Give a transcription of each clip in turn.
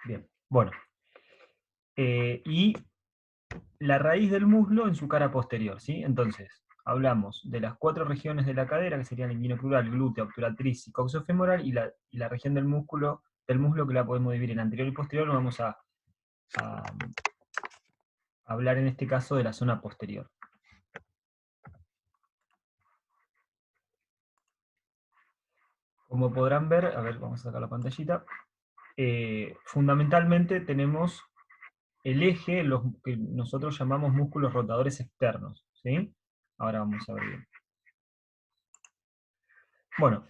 Bien, bueno. Y la raíz del muslo en su cara posterior, ¿sí? Entonces, hablamos de las 4 regiones de la cadera, que serían el inguinocrural, glúteo, obturatriz y coxofemoral, y la región del muslo que la podemos dividir en anterior y posterior, lo vamos a hablar en este caso de la zona posterior. Como podrán ver, a ver, vamos a sacar la pantallita, fundamentalmente tenemos el eje, los que nosotros llamamos músculos rotadores externos, ¿sí? Ahora vamos a ver bien. Bueno,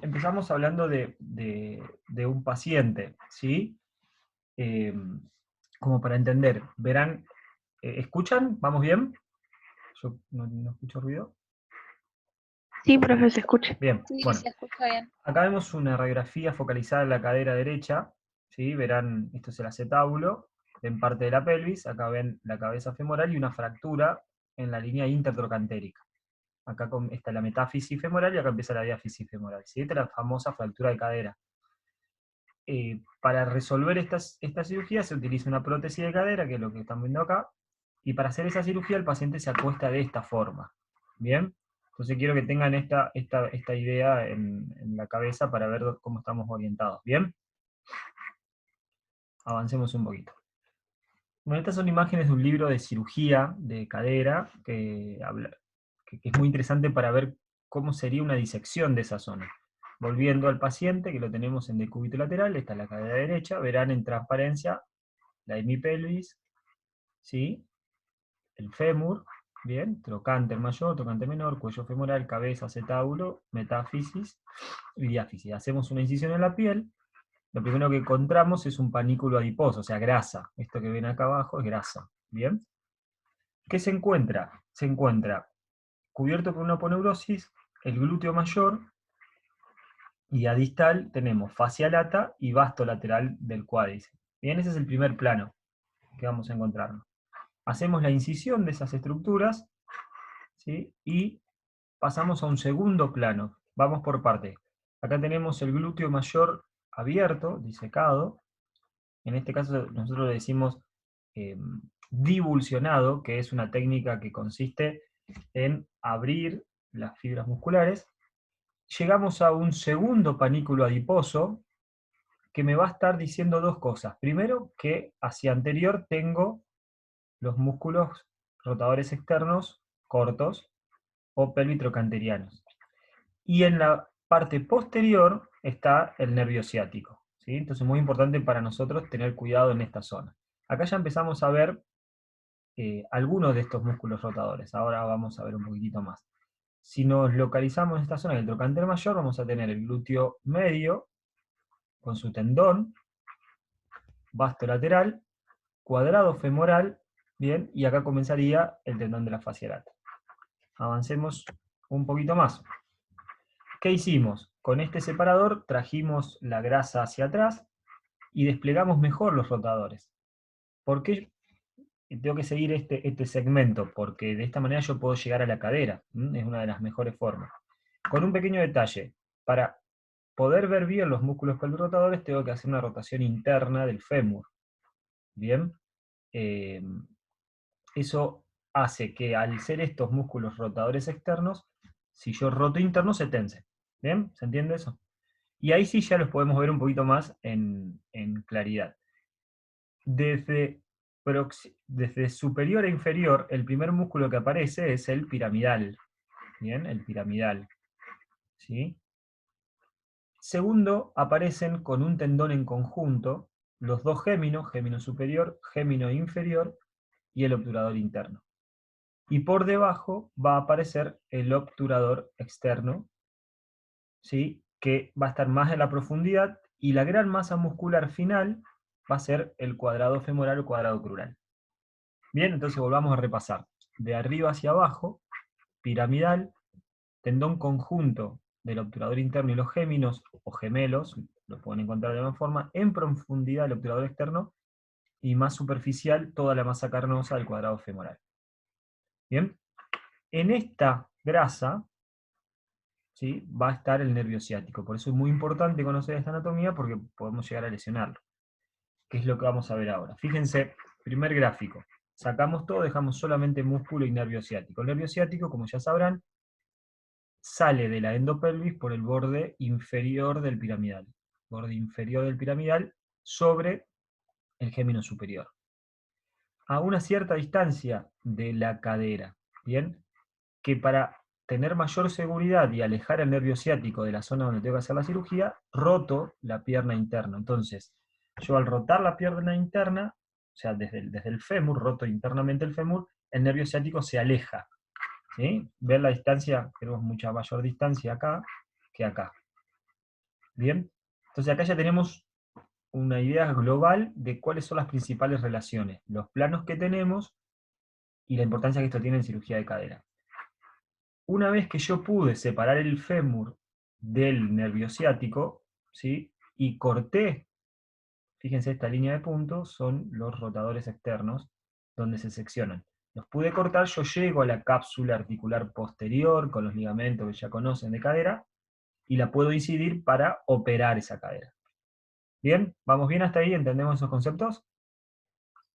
empezamos hablando de un paciente, ¿sí? Eh, como para entender, verán, ¿escuchan? ¿Vamos bien? Yo no escucho ruido. Sí, profe, se escucha. Bien, Sí, bueno, se escucha bien. acá vemos una radiografía focalizada en la cadera derecha, ¿sí? Verán, esto es el acetábulo, en parte de la pelvis, acá ven la cabeza femoral y una fractura en la línea intertrocantérica. Acá está la metáfisis femoral y acá empieza la diáfisis femoral, ¿sí? Esta es la famosa fractura de cadera. Para resolver esta cirugía se utiliza una prótesis de cadera, que es lo que están viendo acá, y para hacer esa cirugía el paciente se acuesta de esta forma. ¿Bien? Entonces quiero que tengan esta idea en la cabeza para ver cómo estamos orientados. ¿Bien? Avancemos un poquito. Bueno, estas son imágenes de un libro de cirugía de cadera que es muy interesante para ver cómo sería una disección de esa zona. Volviendo al paciente, que lo tenemos en decúbito lateral, esta es la cadera derecha, verán en transparencia la hemipelvis, ¿sí? El fémur, bien, trocánter mayor, trocánter menor, cuello femoral, cabeza, acetábulo, metáfisis y diáfisis. Hacemos una incisión en la piel, lo primero que encontramos es un panículo adiposo, o sea, grasa. Esto que ven acá abajo es grasa, ¿bien? ¿Qué se encuentra? Se encuentra cubierto por una aponeurosis, el glúteo mayor, y a distal tenemos fascia lata y vasto lateral del cuádriceps. Bien, ese es el primer plano que vamos a encontrarnos. Hacemos la incisión de esas estructuras, ¿sí? Y pasamos a un segundo plano. Vamos por partes. Acá tenemos el glúteo mayor abierto, disecado. En este caso nosotros le decimos eh, divulsionado, que es una técnica que consiste en abrir las fibras musculares. Llegamos a un segundo panículo adiposo que me va a estar diciendo dos cosas. Primero, que hacia anterior tengo los músculos rotadores externos cortos o pelvitrocanterianos. Y en la parte posterior está el nervio ciático, ¿sí? Entonces es muy importante para nosotros tener cuidado en esta zona. Acá ya empezamos a ver algunos de estos músculos rotadores. Ahora vamos a ver un poquitito más. Si nos localizamos en esta zona del trocánter mayor, vamos a tener el glúteo medio con su tendón, vasto lateral, cuadrado femoral, bien, y acá comenzaría el tendón de la fascia lata. Avancemos un poquito más. ¿Qué hicimos? Con este separador trajimos la grasa hacia atrás y desplegamos mejor los rotadores. ¿Por qué tengo que seguir este segmento? Porque de esta manera yo puedo llegar a la cadera. Es una de las mejores formas. Con un pequeño detalle. Para poder ver bien los músculos pelvirotadores tengo que hacer una rotación interna del fémur. ¿Bien? Eso hace que al ser estos músculos rotadores externos, si yo roto interno se tense. ¿Bien? ¿Se entiende eso? Y ahí sí ya los podemos ver un poquito más en claridad. Desde, desde superior a inferior, el primer músculo que aparece es el piramidal. ¿Bien? El piramidal. ¿Sí? Segundo, aparecen con un tendón en conjunto los dos géminos, gémino superior, gémino inferior, y el obturador interno. Y por debajo va a aparecer el obturador externo, ¿sí? Que va a estar más en la profundidad, y la gran masa muscular final va a ser el cuadrado femoral o cuadrado crural. Bien, entonces volvamos a repasar. De arriba hacia abajo, piramidal, tendón conjunto del obturador interno y los géminos, o gemelos, lo pueden encontrar de la misma forma, en profundidad el obturador externo, y más superficial toda la masa carnosa del cuadrado femoral. Bien, en esta grasa, ¿sí?, va a estar el nervio ciático. Por eso es muy importante conocer esta anatomía, porque podemos llegar a lesionarlo. que es lo que vamos a ver ahora. Fíjense, primer gráfico. Sacamos todo, dejamos solamente músculo y nervio ciático. El nervio ciático, como ya sabrán, sale de la endopelvis por el borde inferior del piramidal. Borde inferior del piramidal sobre el gémino superior. A una cierta distancia de la cadera, ¿bien? Que para tener mayor seguridad y alejar el nervio ciático de la zona donde tengo que hacer la cirugía, roto la pierna interna. Entonces, yo al rotar la pierna interna, o sea, desde el fémur, roto internamente el fémur, el nervio ciático se aleja. ¿Sí? Ver la distancia, tenemos mucha mayor distancia acá que acá. ¿Bien? Entonces acá ya tenemos una idea global de cuáles son las principales relaciones, los planos que tenemos y la importancia que esto tiene en cirugía de cadera. Una vez que yo pude separar el fémur del nervio ciático, ¿sí? Y corté, fíjense esta línea de puntos, son los rotadores externos donde se seccionan. Los pude cortar, yo llego a la cápsula articular posterior con los ligamentos que ya conocen de cadera y la puedo incidir para operar esa cadera. ¿Bien? ¿Vamos bien hasta ahí? ¿Entendemos esos conceptos?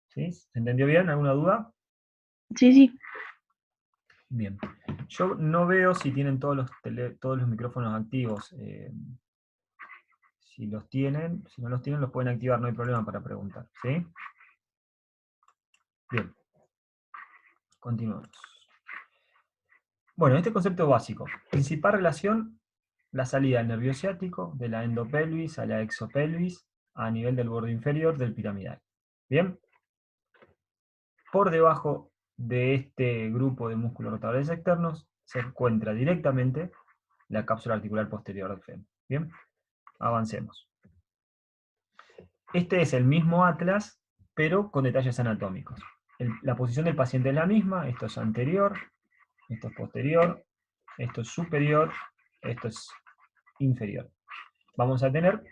¿Sí? ¿Se entendió bien? ¿Alguna duda? Sí, sí. Bien. Yo no veo si tienen todos los micrófonos activos. Si los tienen, si no los tienen, los pueden activar, no hay problema para preguntar. ¿Sí? Bien. Continuamos. Bueno, este concepto básico. Principal relación, la salida del nervio ciático, de la endopelvis a la exopelvis, a nivel del borde inferior del piramidal. ¿Bien? Por debajo de este grupo de músculos rotadores externos se encuentra directamente la cápsula articular posterior del fémur. Bien, avancemos. Este es el mismo atlas, pero con detalles anatómicos. La posición del paciente es la misma, esto es anterior, esto es posterior, esto es superior, esto es inferior. Vamos a tener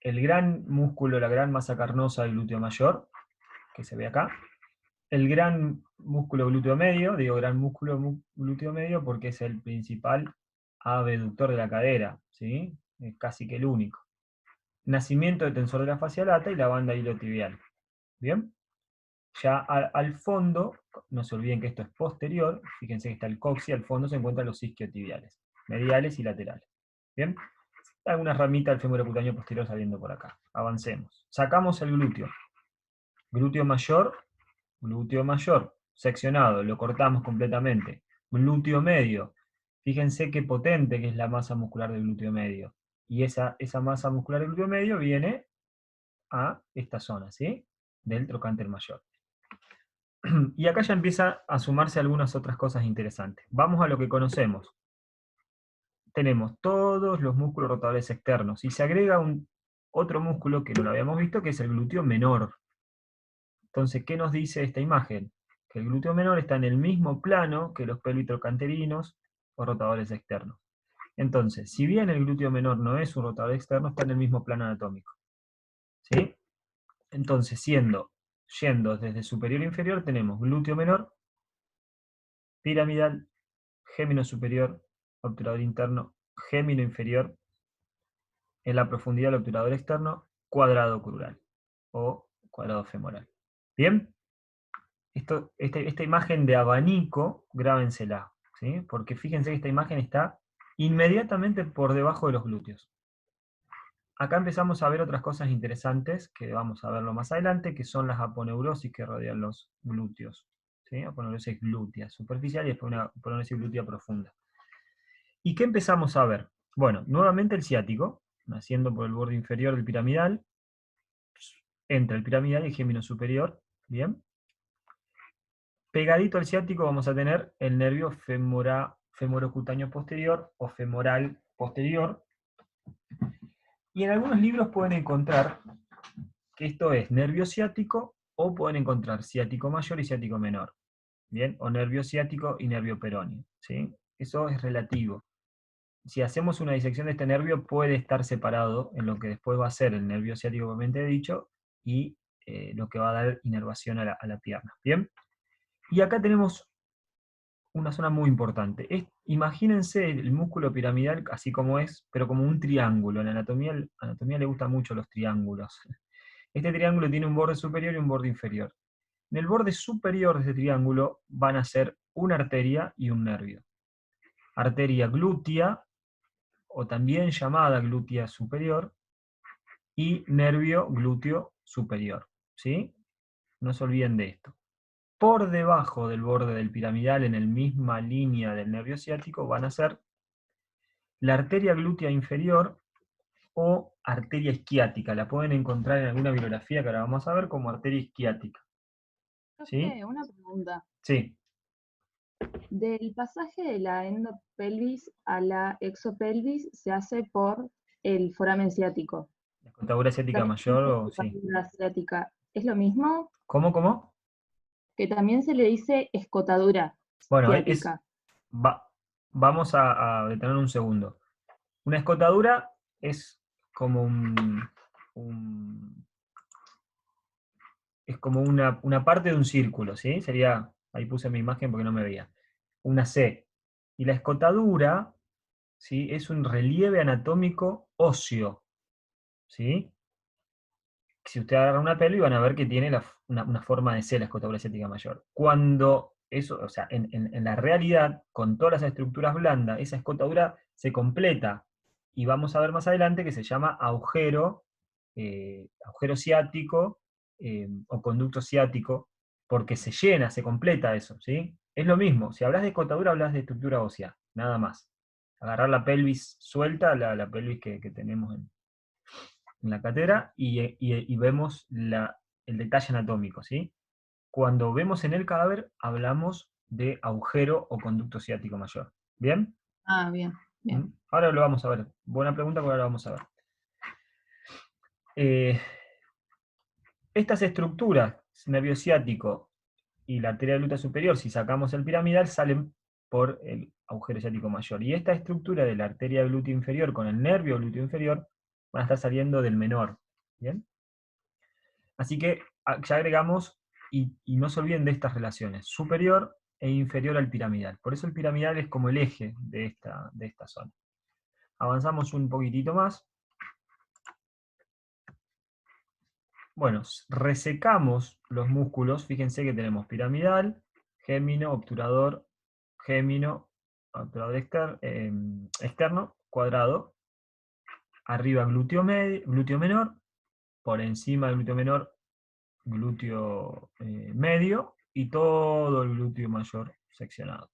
el gran músculo, la gran masa carnosa del glúteo mayor, que se ve acá, el gran músculo glúteo medio, digo gran músculo glúteo medio porque es el principal abductor de la cadera, ¿sí? Es casi que el único. Nacimiento del tensor de la fascia lata y la banda iliotibial. ¿Bien? Ya al fondo, no se olviden que esto es posterior, fíjense que está el coxis, al fondo se encuentran los isquiotibiales, mediales y laterales. ¿Bien? Algunas ramitas del fémur cutáneo posterior saliendo por acá. Avancemos. Sacamos el glúteo. Glúteo mayor, seccionado, lo cortamos completamente. Glúteo medio, fíjense qué potente que es la masa muscular del glúteo medio. Y esa masa muscular del glúteo medio viene a esta zona, ¿sí? Del trocánter mayor. Y acá ya empieza a sumarse algunas otras cosas interesantes. Vamos a lo que conocemos. Tenemos todos los músculos rotadores externos y se agrega otro músculo que no lo habíamos visto, que es el glúteo menor. Entonces, ¿qué nos dice esta imagen? Que el glúteo menor está en el mismo plano que los pelvitrocanterinos o rotadores externos. Entonces, si bien el glúteo menor no es un rotador externo, está en el mismo plano anatómico. ¿Sí? Entonces, yendo desde superior a inferior, tenemos glúteo menor, piramidal, gémino superior, obturador interno, gémino inferior, en la profundidad del obturador externo, cuadrado crural o cuadrado femoral. ¿Bien? Esta imagen de abanico, grábensela, ¿sí? Porque fíjense que esta imagen está inmediatamente por debajo de los glúteos. Acá empezamos a ver otras cosas interesantes, que vamos a verlo más adelante, que son las aponeurosis que rodean los glúteos. ¿Sí? Aponeurosis glútea superficial y después una aponeurosis glútea profunda. ¿Y qué empezamos a ver? Bueno, nuevamente el ciático, naciendo por el borde inferior del piramidal, entre el piramidal y el gémino superior, ¿bien? Pegadito al ciático vamos a tener el nervio femorocutáneo posterior o femoral posterior. Y en algunos libros pueden encontrar que esto es nervio ciático o pueden encontrar ciático mayor y ciático menor. ¿Bien? O nervio ciático y nervio peroneo. ¿Sí? Eso es relativo. Si hacemos una disección de este nervio puede estar separado en lo que después va a ser el nervio ciático propiamente dicho y lo que va a dar inervación a la pierna. ¿Bien? Y acá tenemos una zona muy importante. Imagínense el músculo piramidal así como es, pero como un triángulo. En la anatomía le gustan mucho los triángulos. Este triángulo tiene un borde superior y un borde inferior. En el borde superior de este triángulo van a ser una arteria y un nervio. Arteria glútea, o también llamada glútea superior, y nervio glúteo superior. ¿Sí? No se olviden de esto. Por debajo del borde del piramidal, en la misma línea del nervio ciático, van a ser la arteria glútea inferior o arteria isquiática. La pueden encontrar en alguna bibliografía que ahora vamos a ver como arteria isquiática. ¿Sí? Profe, una pregunta. Sí. Del pasaje de la endopelvis a la exopelvis se hace por el foramen ciático. La escotadura ciática También se mayor, dice o sí. escotadura ciática. ¿Es lo mismo? ¿Cómo, cómo? Que también se le dice escotadura Bueno, ciática. vamos a detener un segundo. Una escotadura es como es como una parte de un círculo, ¿sí? Sería, ahí puse mi imagen porque no me veía, una C. Y la escotadura, ¿sí? Es un relieve anatómico óseo, ¿sí? Si usted agarra una pelvis van a ver que tiene una forma de C, la escotadura ciática mayor. Cuando eso, o sea, en la realidad, con todas las estructuras blandas, esa escotadura se completa, y vamos a ver más adelante que se llama agujero ciático, o conducto ciático, porque se llena, se completa eso, ¿sí? Es lo mismo, si hablas de escotadura, hablas de estructura ósea, nada más. Agarrar la pelvis suelta, la pelvis que tenemos en la cátedra, y vemos el detalle anatómico, ¿sí? Cuando vemos en el cadáver, hablamos de agujero o conducto ciático mayor. ¿Bien? Ah, bien, bien. Ahora lo vamos a ver. Buena pregunta, porque ahora lo vamos a ver. Estas estructuras, nervio ciático y la arteria glútea superior, si sacamos el piramidal, salen por el agujero ciático mayor. Y esta estructura de la arteria glútea inferior con el nervio glúteo inferior van a estar saliendo del menor. ¿Bien? Así que ya agregamos, y no se olviden de estas relaciones, superior e inferior al piramidal. Por eso el piramidal es como el eje de esta zona. Avanzamos un poquitito más. Bueno, resecamos los músculos. Fíjense que tenemos piramidal, gémino, obturador externo, cuadrado. Arriba glúteo menor, por encima del glúteo menor, glúteo medio, y todo el glúteo mayor seccionado.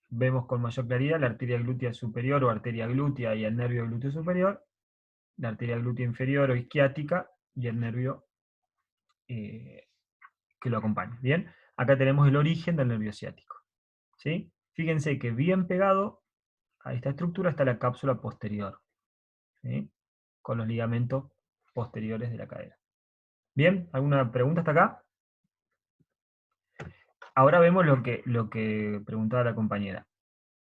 Vemos con mayor claridad la arteria glútea superior o arteria glútea y el nervio glúteo superior, la arteria glútea inferior o isquiática y el nervio que lo acompaña. Bien, acá tenemos el origen del nervio ciático. ¿Sí? Fíjense que bien pegado a esta estructura está la cápsula posterior, ¿sí? Con los ligamentos posteriores de la cadera. Bien, ¿alguna pregunta hasta acá? Ahora vemos lo que preguntaba la compañera.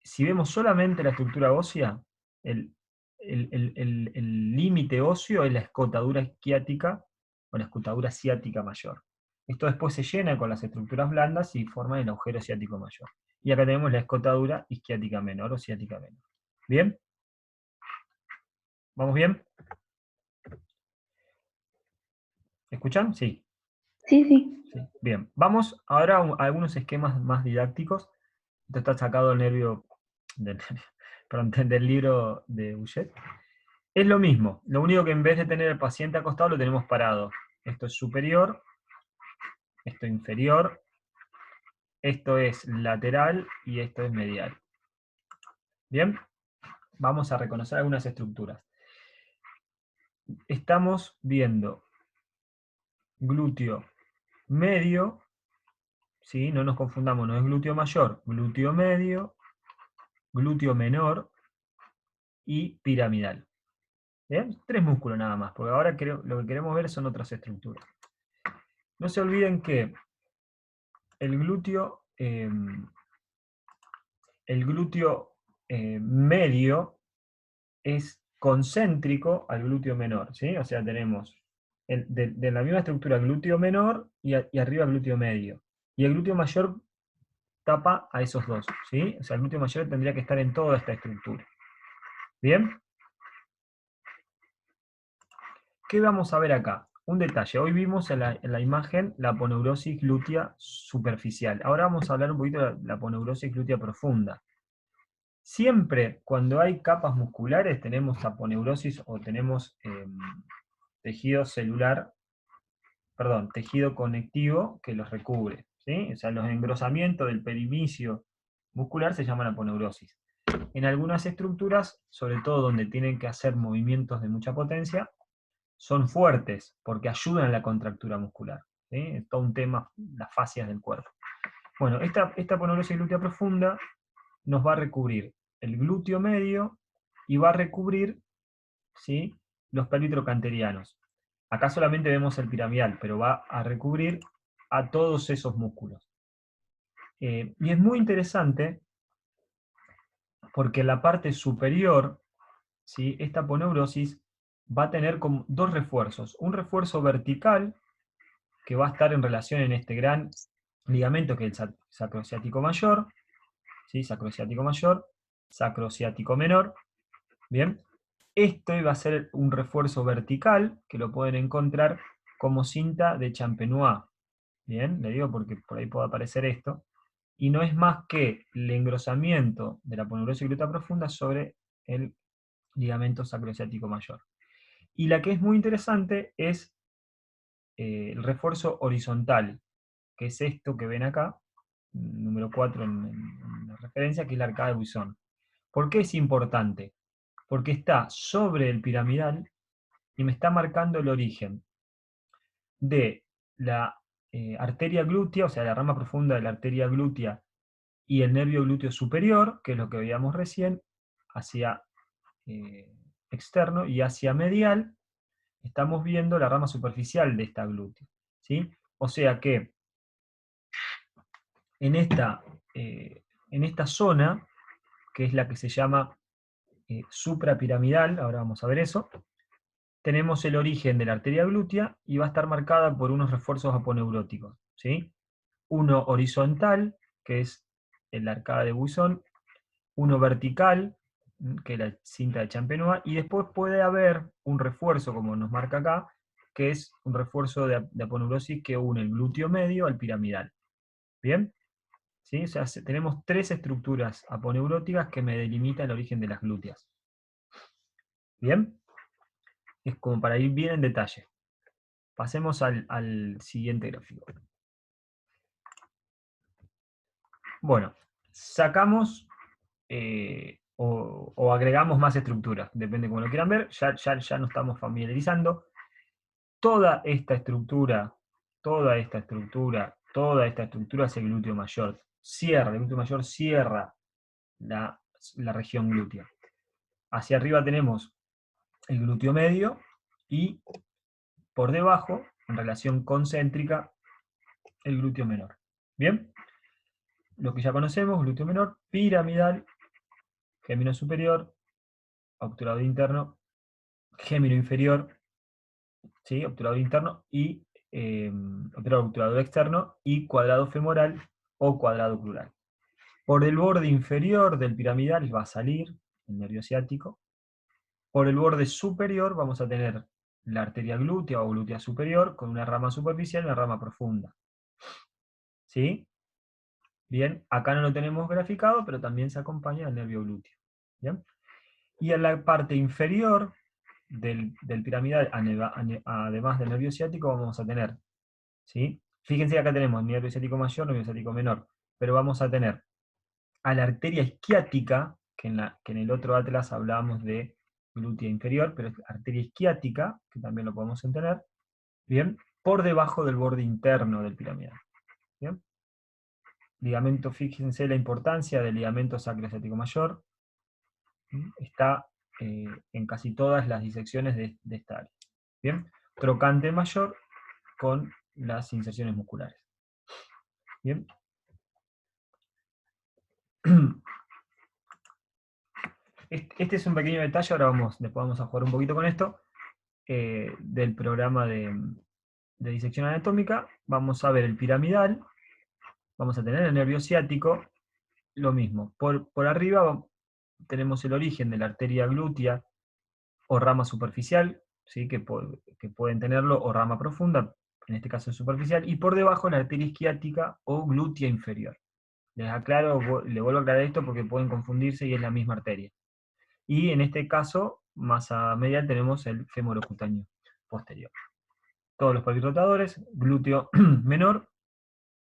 Si vemos solamente la estructura ósea, el límite óseo es la escotadura isquiática o la escotadura ciática mayor. Esto después se llena con las estructuras blandas y forma el agujero ciático mayor. Y acá tenemos la escotadura isquiática menor o ciática menor. ¿Bien? ¿Vamos bien? ¿Escuchan? Sí. Sí, sí. Sí. Bien. Vamos ahora a algunos esquemas más didácticos. Esto está sacado del libro de Bouchet. Es lo mismo, lo único que en vez de tener al paciente acostado lo tenemos parado. Esto es superior, esto inferior, esto es lateral y esto es medial. Bien, vamos a reconocer algunas estructuras. Estamos viendo glúteo medio, ¿sí? No nos confundamos, no es glúteo mayor, glúteo medio, glúteo menor y piramidal. ¿Bien? 3 músculos nada más, porque ahora lo que queremos ver son otras estructuras. No se olviden que el glúteo medio es concéntrico al glúteo menor, ¿sí? O sea, tenemos de la misma estructura glúteo menor y arriba glúteo medio. Y el glúteo mayor tapa a esos dos, ¿sí? O sea, el glúteo mayor tendría que estar en toda esta estructura. ¿Bien? ¿Qué vamos a ver acá? un detalle. Hoy vimos en la imagen la aponeurosis glútea superficial. Ahora vamos a hablar un poquito de la aponeurosis glútea profunda. Siempre cuando hay capas musculares tenemos aponeurosis o tenemos tejido celular, perdón, tejido conectivo que los recubre, ¿sí? O sea, los engrosamientos del perimecio muscular se llaman aponeurosis. En algunas estructuras, sobre todo donde tienen que hacer movimientos de mucha potencia, son fuertes porque ayudan a la contractura muscular, ¿sí? Es todo un tema, las fascias del cuerpo. Bueno, esta aponeurosis glútea profunda nos va a recubrir el glúteo medio y va a recubrir, ¿sí?, los pelvitrocanterianos. Acá solamente vemos el piramidal, pero va a recubrir a todos esos músculos. Y es muy interesante porque en la parte superior, ¿sí?, esta aponeurosis va a tener como dos refuerzos. Un refuerzo vertical, que va a estar en relación en este gran ligamento que es el sacrociático mayor, ¿sí?, sacrociático mayor, sacrociático menor. Bien, este va a ser un refuerzo vertical, que lo pueden encontrar como cinta de Champenois. Bien, le digo porque por ahí puede aparecer esto. Y no es más que el engrosamiento de la aponeurosis glútea profunda sobre el ligamento sacrociático mayor. Y la que es muy interesante es el refuerzo horizontal, que es esto que ven acá, número 4 en la referencia, que es la arcada de Buisson. ¿Por qué es importante? Porque está sobre el piramidal y me está marcando el origen de la arteria glútea, o sea, la rama profunda de la arteria glútea y el nervio glúteo superior, que es lo que veíamos recién, hacia externo, y hacia medial estamos viendo la rama superficial de esta glútea, ¿sí? O sea que en esta zona, que es la que se llama suprapiramidal, ahora vamos a ver eso, tenemos el origen de la arteria glútea y va a estar marcada por unos refuerzos aponeuróticos, ¿sí? Uno horizontal, que es la arcada de Buisson, uno vertical, que es la cinta de Champenois, y después puede haber un refuerzo, como nos marca acá, que es un refuerzo de aponeurosis que une el glúteo medio al piramidal. ¿Bien? ¿Sí? O sea, tenemos tres estructuras aponeuróticas que me delimitan el origen de las glúteas. ¿Bien? Es como para ir bien en detalle. Pasemos al siguiente gráfico. Bueno, sacamos o agregamos más estructuras, depende de cómo lo quieran ver, ya nos estamos familiarizando. Toda esta estructura es el glúteo mayor. El glúteo mayor cierra la región glútea. Hacia arriba tenemos el glúteo medio y por debajo, en relación concéntrica, el glúteo menor. ¿Bien? Lo que ya conocemos, glúteo menor, piramidal, gémino superior, obturador interno, gémino inferior, ¿sí?, obturador interno, y obturador externo, y cuadrado femoral o cuadrado crural. Por el borde inferior del piramidal va a salir el nervio ciático. Por el borde superior vamos a tener la arteria glútea o glútea superior con una rama superficial y una rama profunda. ¿Sí? Bien, acá no lo tenemos graficado, pero también se acompaña del nervio glúteo. ¿Bien? Y en la parte inferior del piramidal, además del nervio ciático, vamos a tener, ¿sí? Fíjense que acá tenemos nervio ciático mayor, nervio ciático menor, pero vamos a tener a la arteria isquiática, que en el otro atlas hablábamos de glútea inferior, pero es arteria isquiática, que también lo podemos entender, ¿bien?, por debajo del borde interno del piramidal. ¿Bien? Ligamento, fíjense la importancia del ligamento sacroesciático mayor, está en casi todas las disecciones de esta área. ¿Bien? Trocante mayor con las inserciones musculares. ¿Bien? Este es un pequeño detalle, ahora después vamos a jugar un poquito con esto, del programa de disección anatómica. Vamos a ver el piramidal, vamos a tener el nervio ciático, lo mismo. Por arriba tenemos el origen de la arteria glútea o rama superficial, ¿sí? Que pueden tenerlo, o rama profunda, en este caso superficial, y por debajo la arteria isquiática o glútea inferior. Les aclaro, le vuelvo a aclarar esto porque pueden confundirse y es la misma arteria. Y en este caso, más a medial, tenemos el femorocutáneo posterior. Todos los polirrotadores, glúteo menor,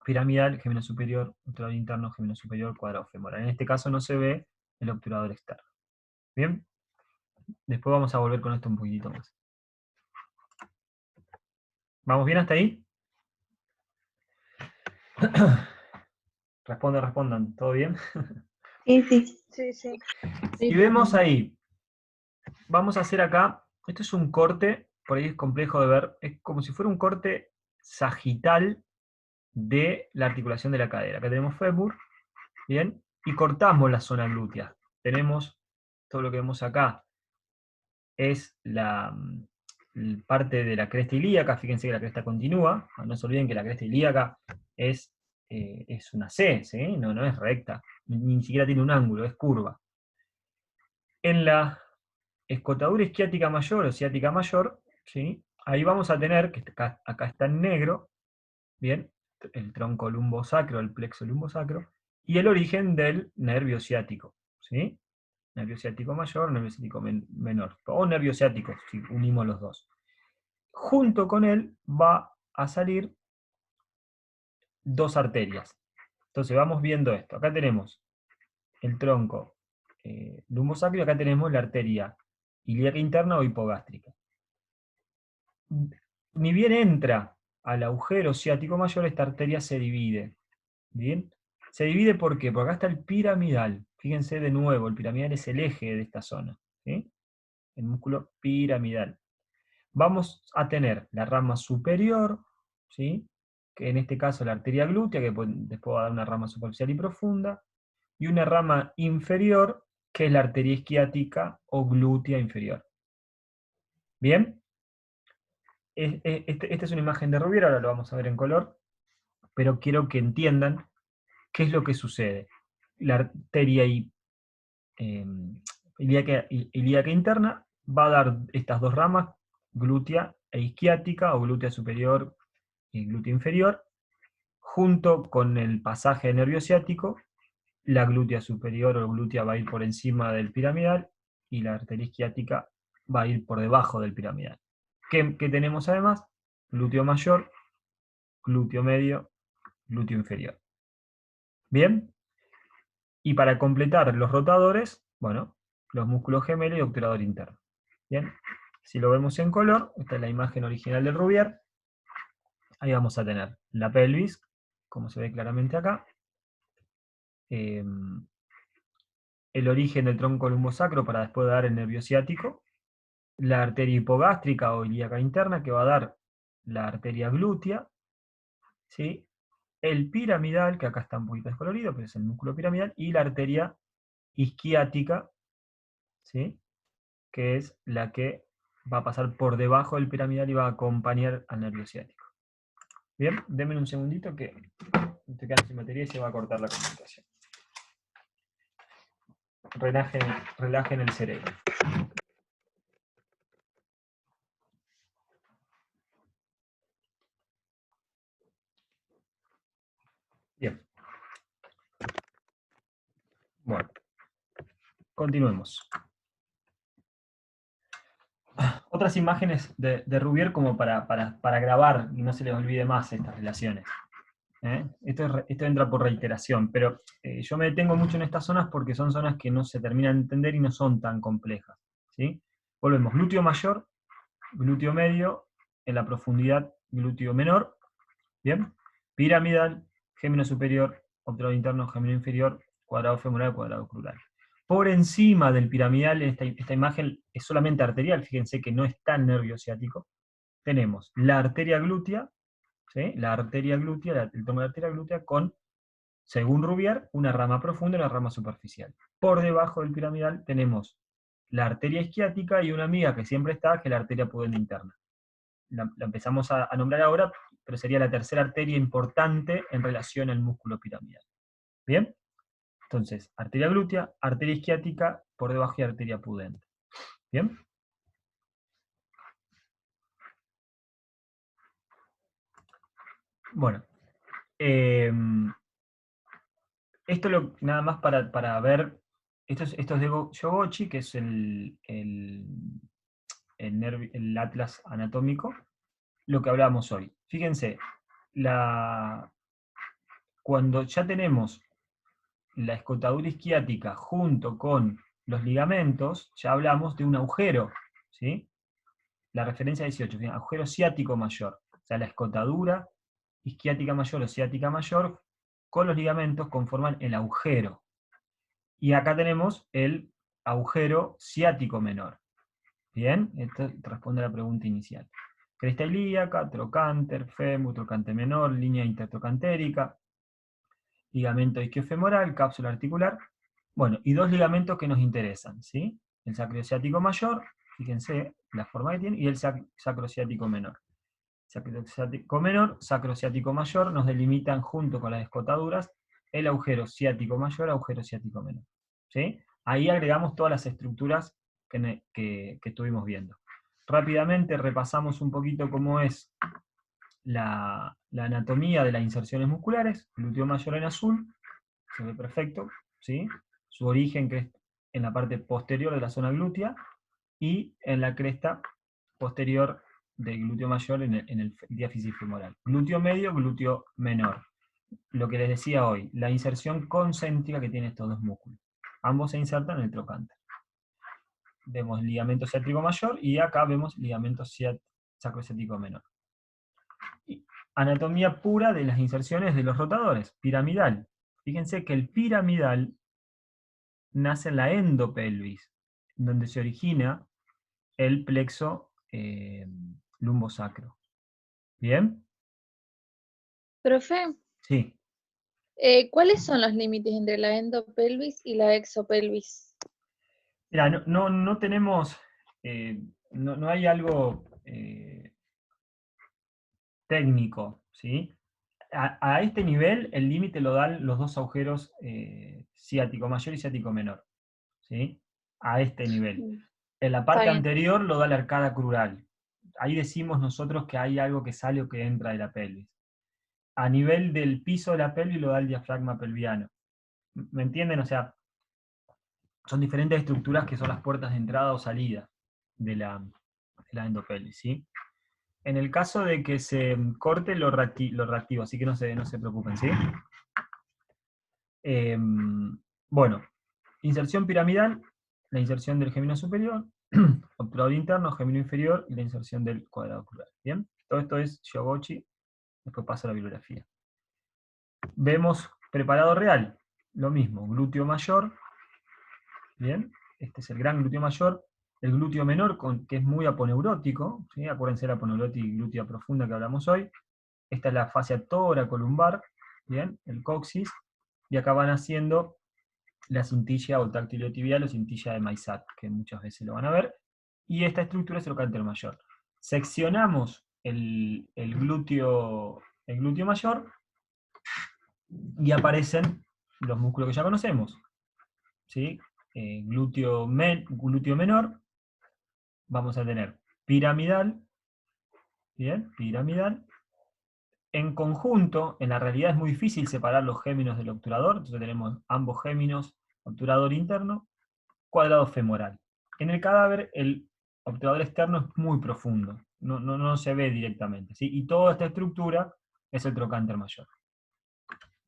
piramidal, gemelo superior, obturador interno, gemelo superior, cuadrado femoral. En este caso no se ve el obturador externo. ¿Bien? Después vamos a volver con esto un poquitito más. ¿Vamos bien hasta ahí? Respondan, ¿todo bien? Sí, sí. Sí, sí. Si vemos ahí, vamos a hacer acá, esto es un corte, por ahí es complejo de ver, es como si fuera un corte sagital de la articulación de la cadera. Acá tenemos fémur, ¿bien? Y cortamos la zona glútea. Tenemos, todo lo que vemos acá es la parte de la cresta ilíaca, fíjense que la cresta continúa, no se olviden que la cresta ilíaca es una C, ¿sí? No es recta, ni siquiera tiene un ángulo, es curva. En la escotadura isquiática mayor o ciática mayor, ¿sí? Ahí vamos a tener, que acá está en negro, ¿bien? El tronco lumbosacro, el plexo lumbosacro, y el origen del nervio ciático, ¿sí? Nervio ciático mayor, nervio ciático menor, o nervio ciático, si unimos los dos. Junto con él va a salir dos arterias. Entonces vamos viendo esto. Acá tenemos el tronco lumbosacro y acá tenemos la arteria ilíaca interna o hipogástrica. Ni bien entra al agujero ciático mayor, esta arteria se divide. ¿Bien? Se divide ¿por qué? Porque acá está el piramidal. Fíjense de nuevo, el piramidal es el eje de esta zona. ¿Sí? El músculo piramidal. Vamos a tener la rama superior, ¿sí? Que en este caso la arteria glútea, que después va a dar una rama superficial y profunda, y una rama inferior, que es la arteria isquiática o glútea inferior. ¿Bien? Esta es una imagen de Rubier, ahora lo vamos a ver en color, pero quiero que entiendan qué es lo que sucede. La arteria ilíaca interna va a dar estas dos ramas, glútea e isquiática, o glútea superior y glútea inferior, junto con el pasaje del nervio ciático, la glútea superior o glútea va a ir por encima del piramidal, y la arteria isquiática va a ir por debajo del piramidal. ¿Qué tenemos además? Glúteo mayor, glúteo medio, glúteo inferior. ¿Bien? Y para completar los rotadores, bueno, los músculos gemelos y obturador interno. Bien, si lo vemos en color, esta es la imagen original del Rubier. Ahí vamos a tener la pelvis, como se ve claramente acá. El origen del tronco lumbosacro para después dar el nervio ciático. La arteria hipogástrica o ilíaca interna que va a dar la arteria glútea. ¿Sí? El piramidal, que acá está un poquito descolorido, pero es el músculo piramidal. Y la arteria isquiática, ¿sí? Que es la que va a pasar por debajo del piramidal y va a acompañar al nervio ciático. Bien, denme un segundito que te quedan sin batería y se va a cortar la comunicación. Relajen el cerebro. Bien. Bueno, continuemos. Otras imágenes de Rubier como para grabar y no se les olvide más estas relaciones. Esto entra por reiteración, pero yo me detengo mucho en estas zonas porque son zonas que no se terminan de entender y no son tan complejas. ¿Sí? Volvemos, glúteo mayor, glúteo medio, en la profundidad glúteo menor, ¿bien? Piramidal, gémino superior, obturador interno, gémino inferior, cuadrado femoral, cuadrado crural. Por encima del piramidal, esta imagen es solamente arterial, fíjense que no está el nervio ciático, tenemos la arteria glútea, ¿sí? La arteria glútea, el tomo de la arteria glútea con, según Rubier, una rama profunda y una rama superficial. Por debajo del piramidal tenemos la arteria isquiática y una amiga que siempre está, que es la arteria pudenda interna. La empezamos a nombrar ahora, pero sería la tercera arteria importante en relación al músculo piramidal. ¿Bien? Entonces, arteria glútea, arteria isquiática, por debajo y arteria pudente. ¿Bien? Bueno, esto nada más para ver, esto es de Yogochi, que es el atlas anatómico, lo que hablábamos hoy. Fíjense, cuando ya tenemos la escotadura isquiática junto con los ligamentos, ya hablamos de un agujero, ¿sí? La referencia 18, ¿sí? Agujero ciático mayor. O sea, la escotadura isquiática mayor o ciática mayor con los ligamentos conforman el agujero. Y acá tenemos el agujero ciático menor. Bien, esto responde a la pregunta inicial. Cresta ilíaca, trocánter, fémur, trocánter menor, línea intertrocantérica, ligamento isquiofemoral, cápsula articular. Bueno, y dos ligamentos que nos interesan, ¿sí? El sacrociático mayor, fíjense la forma que tiene, y el sacrociático menor. Sacrociático menor, sacrociático mayor, nos delimitan junto con las escotaduras el agujero ciático mayor, agujero ciático menor. ¿Sí? Ahí agregamos todas las estructuras que estuvimos viendo. Rápidamente repasamos un poquito cómo es la anatomía de las inserciones musculares. Glúteo mayor en azul, se ve perfecto, ¿sí? Su origen, que es en la parte posterior de la zona glútea, y en la cresta posterior del glúteo mayor en el diáfisis femoral. Glúteo medio, glúteo menor. Lo que les decía hoy, la inserción concéntrica que tienen estos dos músculos. Ambos se insertan en el trocánter. Vemos ligamento ciático mayor y acá vemos ligamento sacrociático menor. Y anatomía pura de las inserciones de los rotadores, piramidal. Fíjense que el piramidal nace en la endopelvis, donde se origina el plexo lumbosacro. ¿Bien? Profe, Sí. ¿cuáles son los límites entre la endopelvis y la exopelvis? Mira, no tenemos, no hay algo técnico, ¿sí? A este nivel el límite lo dan los dos agujeros ciático mayor y ciático menor, ¿sí? A este nivel. En la Está parte bien. anterior lo da la arcada crural. Ahí decimos nosotros que hay algo que sale o que entra de la pelvis. A nivel del piso de la pelvis lo da el diafragma pelviano. ¿Me entienden? O sea, son diferentes estructuras que son las puertas de entrada o salida de la endopelvis, ¿sí? En el caso de que se corte lo reactivo, así que no se preocupen, ¿sí? Bueno, inserción piramidal, la inserción del gemino superior, obturador interno, gemino inferior y la inserción del cuadrado crural. ¿Bien? Todo esto es Yogochi, después paso a la bibliografía. Vemos preparado real, lo mismo, glúteo mayor, ¿bien? Este es el gran glúteo mayor, el glúteo menor, que es muy aponeurótico, ¿sí? Acuérdense de la aponeurótica y glútea profunda que hablamos hoy. Esta es la fascia toracolumbar, ¿bien? El coxis, y acá van haciendo la cintilla o tactilotibial o cintilla de Maysat, que muchas veces lo van a ver, y esta estructura es el trocánter mayor. Seccionamos el glúteo mayor y aparecen los músculos que ya conocemos, ¿sí? Glúteo menor, vamos a tener piramidal, ¿bien? Piramidal. En conjunto, en la realidad es muy difícil separar los géminos del obturador, entonces tenemos ambos géminos, obturador interno, cuadrado femoral. En el cadáver, el obturador externo es muy profundo, no se ve directamente, ¿sí? Y toda esta estructura es el trocánter mayor.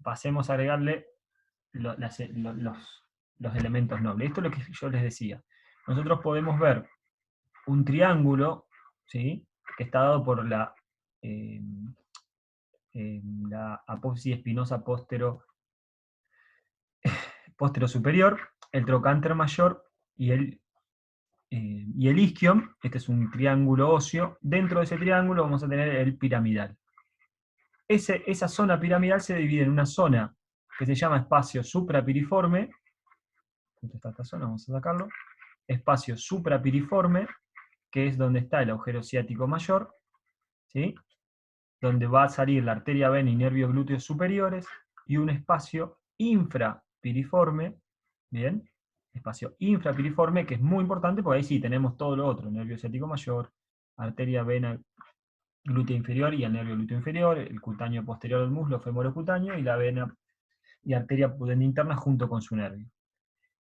Pasemos a agregarle los elementos nobles. Esto es lo que yo les decía. Nosotros podemos ver un triángulo, ¿sí? Que está dado por la apófisis espinosa póstero superior, el trocánter mayor y el isquion. Este es un triángulo óseo. Dentro de ese triángulo vamos a tener el piramidal. Esa zona piramidal se divide en una zona que se llama espacio suprapiriforme. ¿Dónde está esta zona? Vamos a sacarlo. Espacio suprapiriforme, que es donde está el agujero ciático mayor, ¿sí? Donde va a salir la arteria vena y nervios glúteos superiores, y un espacio infrapiriforme, ¿bien? Espacio infrapiriforme, que es muy importante porque ahí sí tenemos todo lo otro, nervio ciático mayor, arteria vena glútea inferior y el nervio glúteo inferior, el cutáneo posterior del muslo femorocutáneo y la vena y arteria pudenda interna junto con su nervio.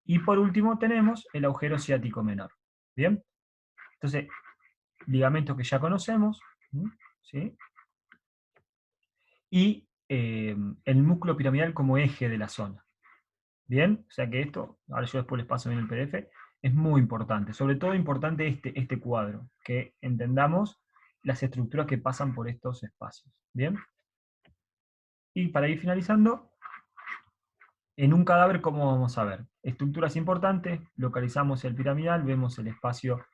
Y por último tenemos el agujero ciático menor. ¿Bien? Entonces, ligamentos que ya conocemos, ¿sí? Y el músculo piramidal como eje de la zona. ¿Bien? O sea que esto, ahora yo después les paso bien el PDF, es muy importante. Sobre todo importante este cuadro, que entendamos las estructuras que pasan por estos espacios. ¿Bien? Y para ir finalizando, en un cadáver, ¿cómo vamos a ver? Estructuras importantes, localizamos el piramidal, vemos el espacio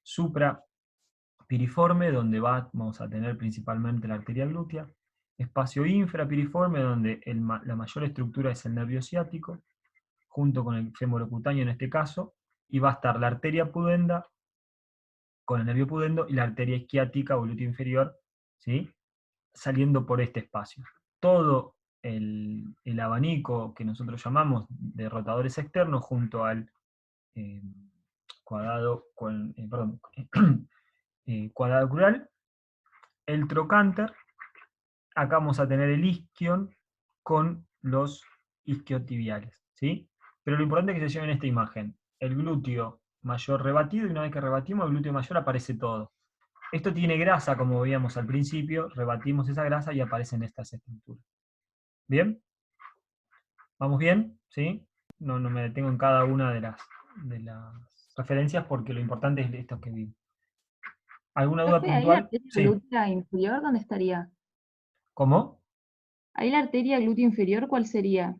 suprapiriforme, donde vamos a tener principalmente la arteria glútea, espacio infrapiriforme, donde la mayor estructura es el nervio ciático, junto con el femorocutáneo en este caso, y va a estar la arteria pudenda con el nervio pudendo y la arteria isquiática o glúteo inferior, ¿sí? Saliendo por este espacio. Todo el abanico que nosotros llamamos de rotadores externos junto al cuadrado crural, el trocánter, acá vamos a tener el isquion con los isquiotibiales, ¿sí? Pero lo importante es que se lleven esta imagen, el glúteo mayor rebatido, y una vez que rebatimos el glúteo mayor aparece todo. Esto tiene grasa, como veíamos al principio, rebatimos esa grasa y aparecen estas estructuras. ¿Bien? ¿Vamos bien? ¿Sí? No me detengo en cada una de las referencias porque lo importante es esto que vimos. ¿Alguna duda Profe, ahí la puntual? arteria Sí. glútea inferior, ¿dónde estaría? ¿Cómo? Ahí la arteria glútea inferior, ¿cuál sería?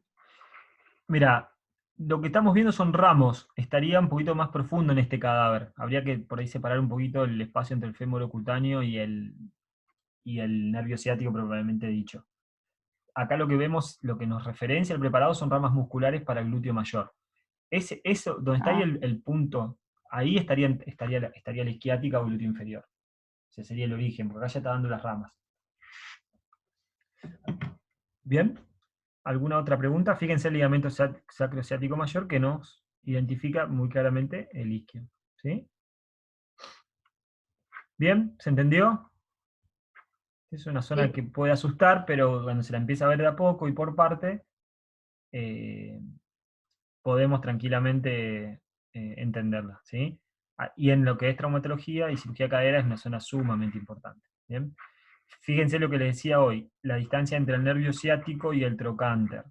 Mira, lo que estamos viendo son ramos. Estaría un poquito más profundo en este cadáver. Habría que por ahí separar un poquito el espacio entre el fémur cutáneo y el nervio ciático probablemente dicho. Acá lo que vemos, lo que nos referencia el preparado son ramas musculares para el glúteo mayor. Eso, donde está ahí Ah, el punto, ahí estaría la isquiática o glúteo inferior. Ese sería el origen, porque acá ya está dando las ramas. ¿Bien? ¿Alguna otra pregunta? Fíjense el ligamento sacrociático mayor que nos identifica muy claramente el isquio. ¿Sí? ¿Bien? ¿Se entendió? Es una zona sí. que puede asustar, pero cuando se la empieza a ver de a poco y por parte, podemos tranquilamente entenderla. ¿Sí? Y en lo que es traumatología y cirugía cadera es una zona sumamente importante. ¿Bien? Fíjense lo que les decía hoy, la distancia entre el nervio ciático y el trocánter.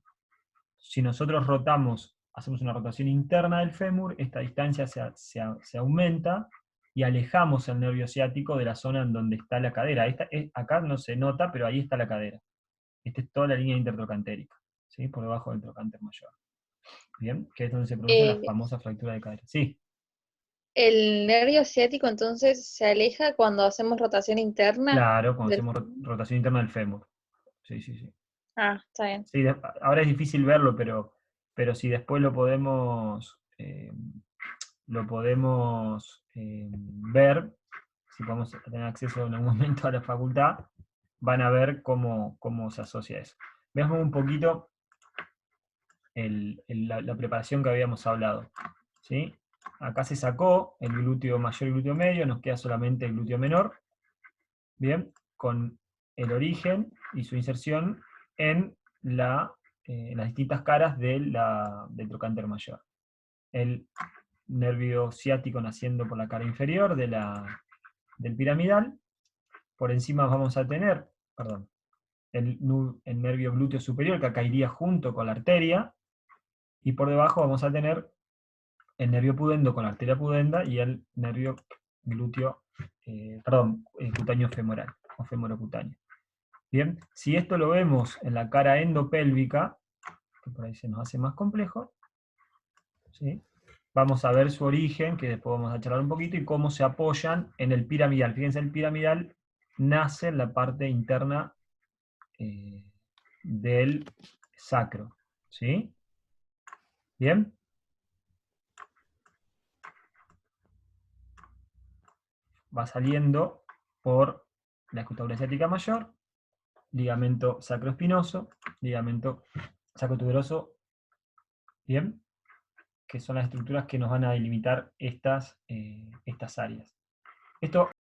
Si nosotros rotamos, hacemos una rotación interna del fémur, esta distancia se aumenta y alejamos el nervio ciático de la zona en donde está la cadera. Acá no se nota, pero ahí está la cadera. Esta es toda la línea intertrocantérica, ¿sí? Por debajo del trocánter mayor. ¿Bien? Que es donde se produce la Eh, famosa fractura de cadera. Sí, ¿El nervio ciático entonces se aleja cuando hacemos rotación interna claro, cuando del hacemos fémur? rotación interna del fémur. Sí, sí, sí. Ah, está bien. Sí, ahora es difícil verlo, pero si después lo podemos ver, si podemos tener acceso en algún momento a la facultad, van a ver cómo se asocia eso. Veamos un poquito la preparación que habíamos hablado. ¿Sí? Acá se sacó el glúteo mayor y el glúteo medio, nos queda solamente el glúteo menor, ¿bien? Con el origen y su inserción en las distintas caras del trocánter mayor. El nervio ciático naciendo por la cara inferior del piramidal. Por encima vamos a tener, perdón, el nervio glúteo superior que acá iría junto con la arteria. Y por debajo vamos a tener el nervio pudendo con la arteria pudenda y el nervio glúteo, cutáneo femoral o femorocutáneo. Bien, si esto lo vemos en la cara endopélvica, que por ahí se nos hace más complejo, ¿sí? Vamos a ver su origen, que después vamos a charlar un poquito, y cómo se apoyan en el piramidal. Fíjense, el piramidal nace en la parte interna del sacro. ¿Sí? ¿Bien? Va saliendo por la escutadura ciática mayor, ligamento sacroespinoso, ligamento sacrotuberoso, ¿bien? Que son las estructuras que nos van a delimitar estas áreas. Esto